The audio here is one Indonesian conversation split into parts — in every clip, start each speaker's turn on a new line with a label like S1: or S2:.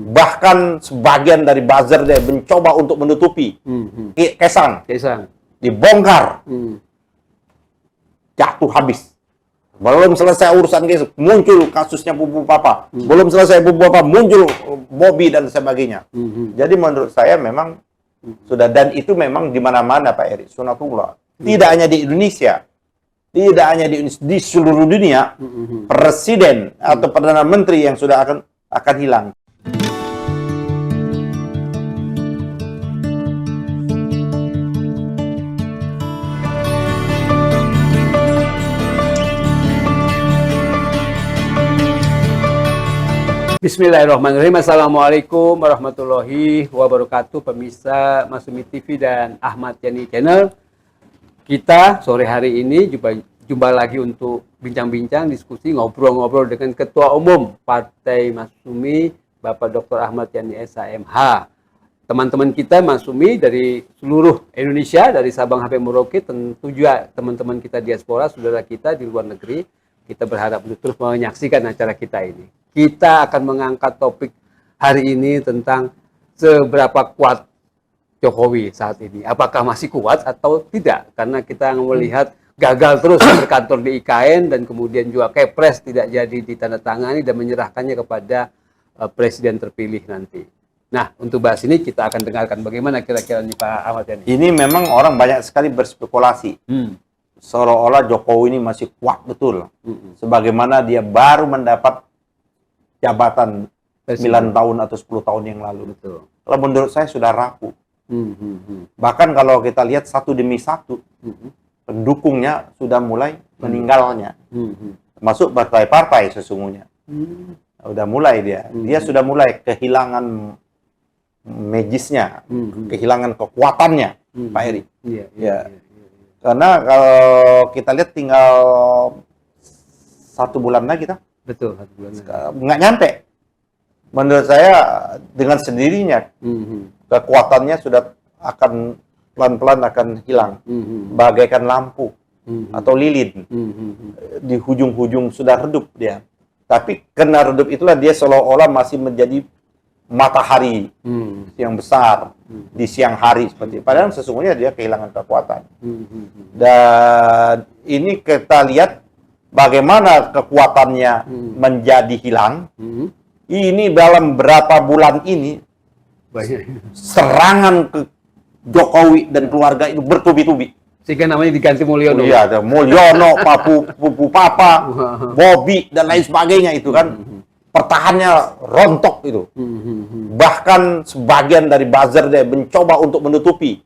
S1: Bahkan sebagian dari buzzer dia mencoba untuk menutupi. Kesang. Dibongkar. Jatuh habis. Belum selesai urusan guys, muncul kasusnya Pupu Papa. Belum selesai Pupu Papa, muncul Bobby dan sebagainya. Jadi menurut saya memang sudah, dan itu memang di mana-mana Pak Eri, sunatullah. Tidak hanya di Indonesia, tidak hanya di seluruh dunia, presiden atau perdana menteri yang sudah akan hilang.
S2: Bismillahirrahmanirrahim. Assalamualaikum warahmatullahi wabarakatuh, pemirsa Masumi TV dan Ahmad Yani Channel. Kita sore hari ini jumpa lagi untuk bincang-bincang, diskusi, ngobrol-ngobrol dengan Ketua Umum Partai Masumi, Bapak Dr. Ahmad Yani SHMH. Teman-teman kita Masumi dari seluruh Indonesia, dari Sabang sampai Merauke, tentu juga teman-teman kita diaspora, saudara kita di luar negeri. Kita berharap untuk terus menyaksikan acara kita ini. Kita akan mengangkat topik hari ini tentang seberapa kuat Jokowi saat ini. Apakah masih kuat atau tidak? Karena kita melihat gagal terus berkantor di IKN dan kemudian juga Kepres tidak jadi ditandatangani dan menyerahkannya kepada presiden terpilih nanti. Nah, untuk bahas ini kita akan dengarkan bagaimana kira-kira nih Pak Ahmad Yani.
S1: Ini memang orang banyak sekali berspekulasi. Seolah-olah Jokowi ini masih kuat betul. Sebagaimana dia baru mendapat jabatan 9 tahun atau 10 tahun yang lalu.
S2: Betul.
S1: Kalau menurut saya sudah rapuh. Bahkan kalau kita lihat satu demi satu, pendukungnya sudah mulai meninggalnya. Masuk partai-partai sesungguhnya. Sudah mulai dia. Dia sudah mulai kehilangan magisnya, kehilangan kekuatannya, Pak Eri. Iya. Karena kalau kita lihat tinggal 1 bulan lagi kita.
S2: Betul, 1 bulan.
S1: Nggak nyampe. Menurut saya dengan sendirinya kekuatannya sudah akan pelan-pelan akan hilang. Bagaikan lampu atau lilin. Di hujung-hujung sudah redup dia. Tapi kena redup itulah dia seolah-olah masih menjadi matahari yang besar di siang hari seperti. Padahal sesungguhnya dia kehilangan kekuatan. Dan ini kita lihat bagaimana kekuatannya menjadi hilang. Ini dalam berapa bulan ini serangan ke Jokowi dan keluarga itu bertubi-tubi.
S2: Sehingga namanya diganti Mulyono.
S1: Iya, ada Mulyono, Pupu Papa, Bobby dan lain sebagainya itu kan. Pertahanannya rontok itu. Bahkan sebagian dari buzzer dia mencoba untuk menutupi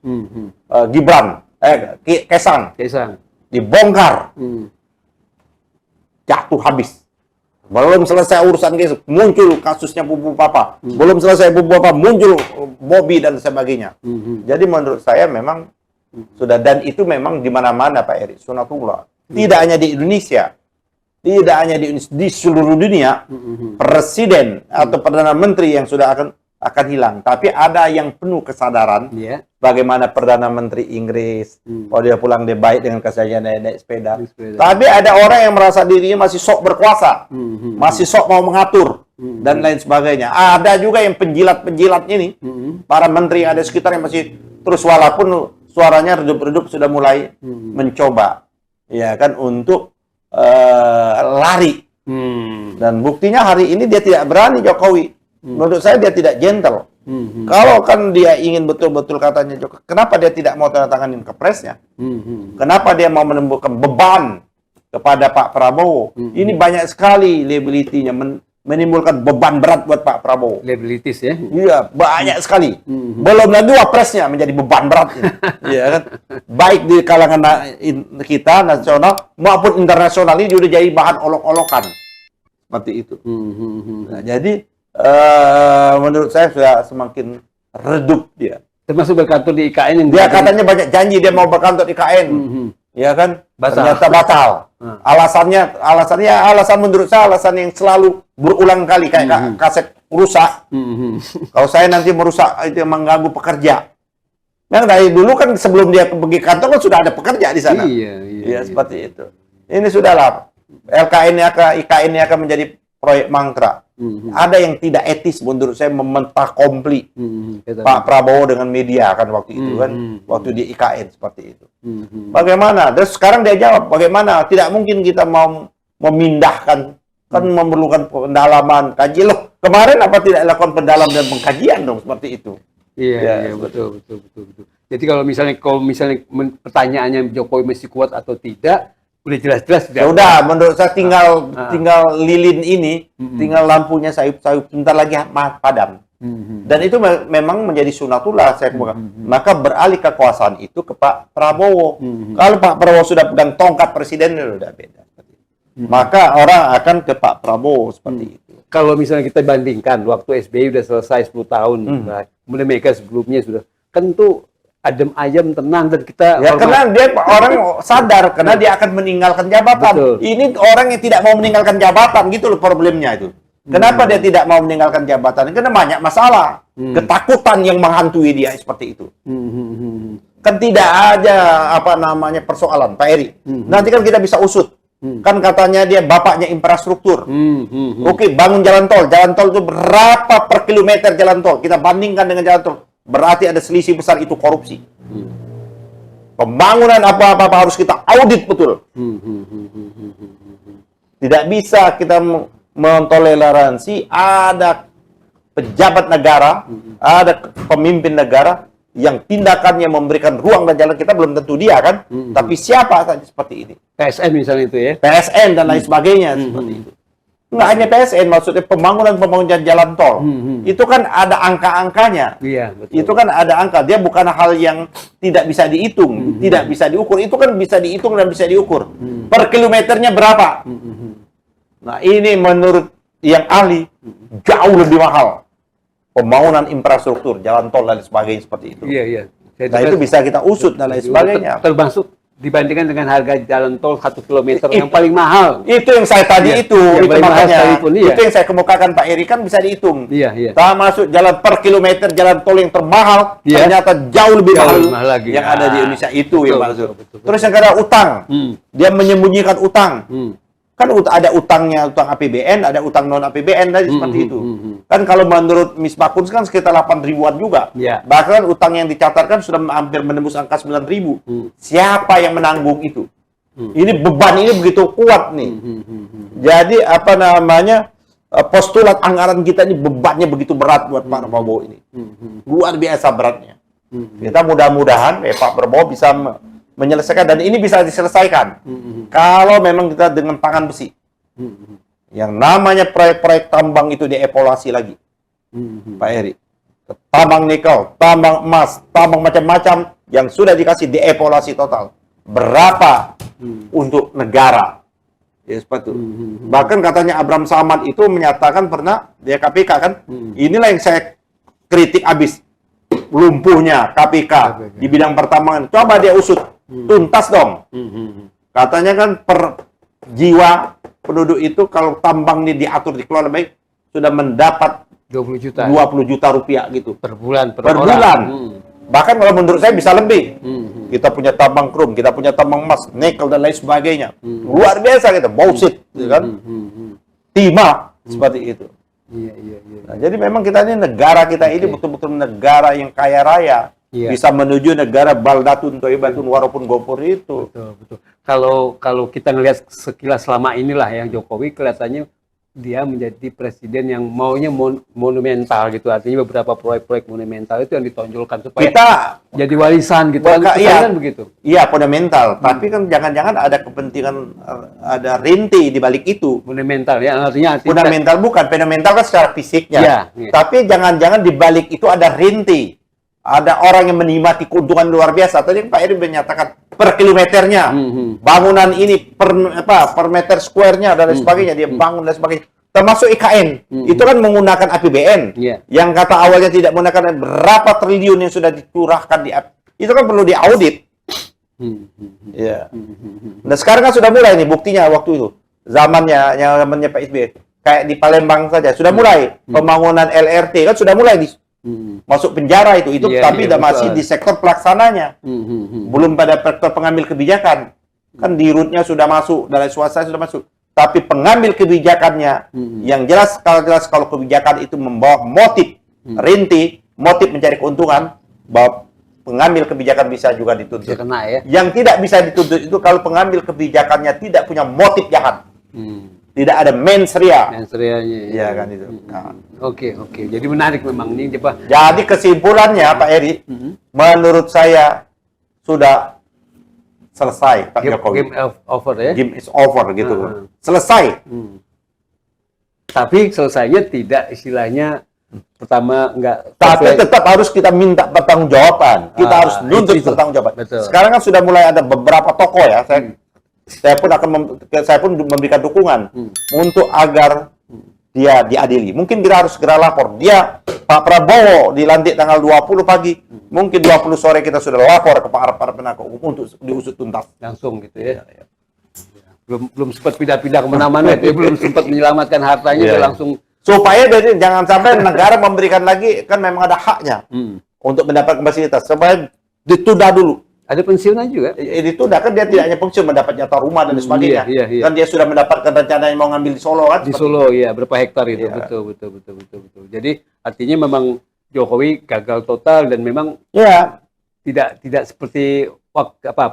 S1: Kesang. Dibongkar. Jatuh habis. Belum selesai urusan guys, muncul kasusnya Pupu Papa. Belum selesai Pupu Papa, muncul Bobby dan sebagainya. Jadi menurut saya memang sudah, dan itu memang di mana-mana Pak Eri, sunatullah. Tidak hanya di Indonesia, tidak hanya di seluruh dunia, presiden atau perdana menteri yang sudah akan hilang. Tapi ada yang penuh kesadaran, bagaimana perdana menteri Inggris, kalau dia pulang dia baik dengan kesehatan naik sepeda. Tapi ada orang yang merasa dirinya masih sok berkuasa, masih sok mau mengatur dan lain sebagainya. Ada juga yang penjilat-penjilatnya nih, para menteri yang ada sekitar yang masih terus walaupun suaranya redup-redup sudah mulai mencoba, ya kan, untuk lari. Dan buktinya hari ini dia tidak berani Jokowi. Menurut saya dia tidak gentle. Kalau kan dia ingin betul-betul katanya Jokowi, kenapa dia tidak mau tanda tanganin Kepresnya? Kenapa dia mau menimbulkan beban kepada Pak Prabowo? Ini banyak sekali liability-nya, menimbulkan beban berat buat Pak Prabowo.
S2: Liabilities ya?
S1: Iya, banyak sekali. Belum lagi wapresnya menjadi beban berat. Iya kan? Baik di kalangan kita nasional maupun internasional ini sudah jadi bahan olok-olokan. Seperti itu. Nah, jadi menurut saya sudah semakin redup dia.
S2: Termasuk berkantor di IKN yang
S1: dia katanya banyak janji dia mau berkantor di IKN. Ya kan? Ternyata batal. Alasan menurut saya alasan yang selalu berulang kali kayak kaset rusak. Kalau saya nanti merusak itu mengganggu pekerja. Yang dari dulu kan sebelum dia pergi kantor kan sudah ada pekerja di sana. Iya, seperti itu. Ini sudahlah. IKN ini akan menjadi proyek mangkrak. Ada yang tidak etis menurut saya mementah komplit Pak Prabowo dengan media kan waktu itu kan, waktu di IKN seperti itu. Bagaimana? Terus sekarang dia jawab, bagaimana? Tidak mungkin kita mau memindahkan, kan memerlukan pendalaman, kaji loh. Kemarin apa tidak lakukan pendalaman dan pengkajian dong seperti itu?
S2: Iya, betul. Jadi kalau misalnya pertanyaannya Jokowi masih kuat atau tidak, udah jelas-jelas.
S1: Ya udah, menurut saya tinggal lilin ini, tinggal lampunya sayup-sayup, sebentar lagi padam. Dan itu memang menjadi sunatullah saya maka beralih kekuasaan itu ke Pak Prabowo. Kalau Pak Prabowo sudah pegang tongkat presiden, udah beda. Maka orang akan ke Pak Prabowo seperti itu.
S2: Kalau misalnya kita bandingkan waktu SBY udah selesai 10 tahun, kemudian Mega sebelumnya sudah, kan itu adem ayem tenang dan kita
S1: ya karena dia orang sadar karena dia akan meninggalkan jabatan.
S2: Betul.
S1: Ini orang yang tidak mau meninggalkan jabatan gitu loh problemnya itu. Kenapa dia tidak mau meninggalkan jabatan? Karena banyak masalah, ketakutan yang menghantui dia seperti itu. Kan tidak ada persoalan Pak Eri. Nanti kan kita bisa usut. Kan katanya dia bapaknya infrastruktur. Oke, bangun jalan tol. Jalan tol itu berapa per kilometer jalan tol? Kita bandingkan dengan jalan tol. Berarti ada selisih besar, itu korupsi. Pembangunan apa-apa harus kita audit betul. Tidak bisa kita mentoleransi ada pejabat negara, ada pemimpin negara yang tindakannya memberikan ruang dan jalan, kita belum tentu dia kan, tapi siapa saja seperti ini.
S2: PSN misalnya itu ya.
S1: PSN dan lain sebagainya seperti itu. Nggak hanya PSN, maksudnya pembangunan jalan tol. Itu kan ada angka-angkanya.
S2: Iya, betul.
S1: Itu kan ada angka. Dia bukan hal yang tidak bisa dihitung, tidak bisa diukur. Itu kan bisa dihitung dan bisa diukur. Per kilometernya berapa? Nah, ini menurut yang ahli jauh lebih mahal. Pembangunan infrastruktur, jalan tol dan sebagainya seperti itu.
S2: Iya.
S1: Nah, itu bisa kita usut dan lain sebagainya.
S2: Termasuk dibandingkan dengan harga jalan tol 1 km yang paling mahal.
S1: Itu yang saya tadi itu makanya
S2: iya.
S1: itu yang saya kemukakan Pak Eri, kan bisa dihitung.
S2: Iya.
S1: Termasuk jalan per kilometer jalan tol yang termahal ternyata jauh lebih mahal
S2: lagi.
S1: Yang ada di Indonesia itu
S2: betul,
S1: yang maksud.
S2: Betul.
S1: Terus yang kedua utang. Dia menyembunyikan utang. Kan ada utangnya, utang APBN, ada utang non APBN tadi seperti itu. Kan kalau menurut Misbakun kan sekitar 8 ribuan juga.
S2: Yeah.
S1: Bahkan utang yang dicatatkan sudah hampir menembus angka 9 ribu. Siapa yang menanggung itu? Ini beban ini begitu kuat nih. Jadi postulat anggaran kita ini bebannya begitu berat buat Pak Prabowo ini. Luar biasa beratnya. Kita mudah-mudahan Pak Prabowo bisa menyelesaikan, dan ini bisa diselesaikan kalau memang kita dengan tangan besi. Yang namanya proyek-proyek tambang itu dievaluasi lagi, Pak Eri. Tambang nikel, tambang emas, tambang macam-macam yang sudah dikasih dievaluasi total. Berapa untuk negara? Ya, seperti itu. Bahkan katanya Abraham Samad itu menyatakan pernah dia KPK kan. Inilah yang saya kritik abis. Lumpuhnya KPK di bidang pertambangan. Coba dia usut. Tuntas dong. Katanya kan per jiwa penduduk itu kalau tambang ini diatur dikelola baik sudah mendapat 20 juta rupiah gitu
S2: per bulan.
S1: Bahkan kalau menurut saya bisa lebih. Kita punya tambang krom, kita punya tambang emas, nikel dan lain sebagainya. Luar biasa gitu, bauxit, kan? Timah seperti itu.
S2: Iya.
S1: Nah, jadi memang kita ini negara kita ini betul-betul negara yang kaya raya. Iya. Bisa menuju negara baldatun toibatun warapun gopur itu.
S2: Betul. Kalau kita ngelihat sekilas selama inilah yang Jokowi kelihatannya dia menjadi presiden yang maunya monumental gitu. Artinya beberapa proyek-proyek monumental itu yang ditonjolkan supaya kita jadi warisan gitu. Kan begitu. Iya,
S1: monumental. Tapi kan jangan-jangan ada kepentingan, ada rinti di balik itu.
S2: Monumental ya, artinya
S1: fundamental bukan, fundamental kan secara fisiknya. Iya. Tapi jangan-jangan di balik itu ada rinti. Ada orang yang menikmati keuntungan luar biasa. Tadi Pak Eri menyatakan per kilometernya, bangunan ini per meter square-nya dan lain sebagainya, dia bangun dan sebagainya. Termasuk IKN, itu kan menggunakan APBN. Yang kata awalnya tidak menggunakan, berapa triliun yang sudah dicurahkan itu kan perlu diaudit. Nah sekarang kan sudah mulai nih buktinya waktu itu. Zamannya Pak SBY. Kayak di Palembang saja sudah mulai pembangunan LRT kan sudah mulai masuk penjara itu tapi masih di sektor pelaksananya, belum pada sektor pengambil kebijakan. Kan di rootnya sudah masuk, dari swasta sudah masuk, tapi pengambil kebijakannya yang jelas kalau kebijakan itu membawa motif motif mencari keuntungan, bahwa pengambil kebijakan bisa juga dituntut.
S2: Bisa kena ya.
S1: Yang tidak bisa dituntut itu kalau pengambil kebijakannya tidak punya motif jahat. Tidak ada mens rea.
S2: Mens reanya.
S1: Iya kan itu. Nah.
S2: Oke. Jadi menarik memang ini Pak.
S1: Jadi kesimpulannya Pak Eri, menurut saya sudah selesai Pak Jokowi.
S2: Game over ya.
S1: Game is over gitu. Selesai.
S2: Tapi selesainya tidak istilahnya pertama enggak.
S1: Tapi tetap harus kita minta pertanggungjawaban. Kita harus nuntut pertanggungjawaban.
S2: Betul.
S1: Sekarang kan sudah mulai ada beberapa tokoh ya. Saya pun memberikan dukungan untuk agar dia diadili. Mungkin kita harus segera lapor. Pak Prabowo dilantik tanggal 20 pagi. Mungkin 20 sore kita sudah lapor ke para penegak hukum untuk diusut tuntas.
S2: Langsung gitu ya. Belum sempat pindah-pindah kemana-mana. Dia belum sempat menyelamatkan hartanya. Dia langsung.
S1: Supaya jangan sampai negara memberikan lagi, kan memang ada haknya untuk mendapatkan fasilitas. Supaya ditunda dulu.
S2: Ada pensiunan juga.
S1: Ditunda kan dia tidak hanya pensiun, mendapat jatah rumah dan sebagainya.
S2: Iya.
S1: Kan dia sudah mendapatkan rencananya mau ngambil di Solo kan?
S2: Di Solo ya, berapa hektar itu. Betul. Jadi artinya memang Jokowi gagal total dan memang tidak seperti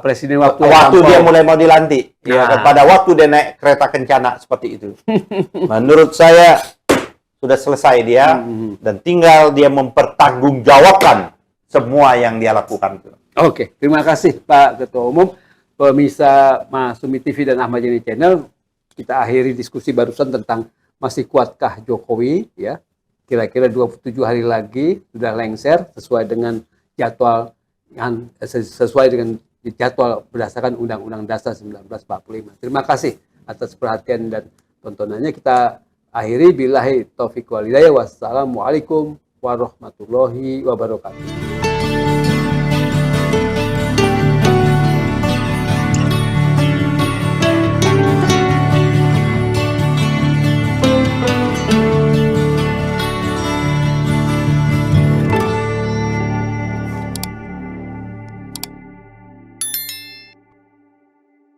S2: presiden waktu
S1: dia mulai mau dilantik. Ya, pada waktu dia naik kereta kencana seperti itu. Menurut saya sudah selesai dia dan tinggal dia mempertanggungjawabkan semua yang dia lakukan itu.
S2: Oke, terima kasih Pak Ketua Umum. Pemirsa Masumi TV dan Ahmad Yani Channel, kita akhiri diskusi barusan tentang masih kuatkah Jokowi ya. Kira-kira 27 hari lagi sudah lengser sesuai dengan jadwal berdasarkan Undang-Undang Dasar 1945. Terima kasih atas perhatian dan tontonannya. Kita akhiri billahi taufiq wal hidayah. Wassalamualaikum warahmatullahi wabarakatuh.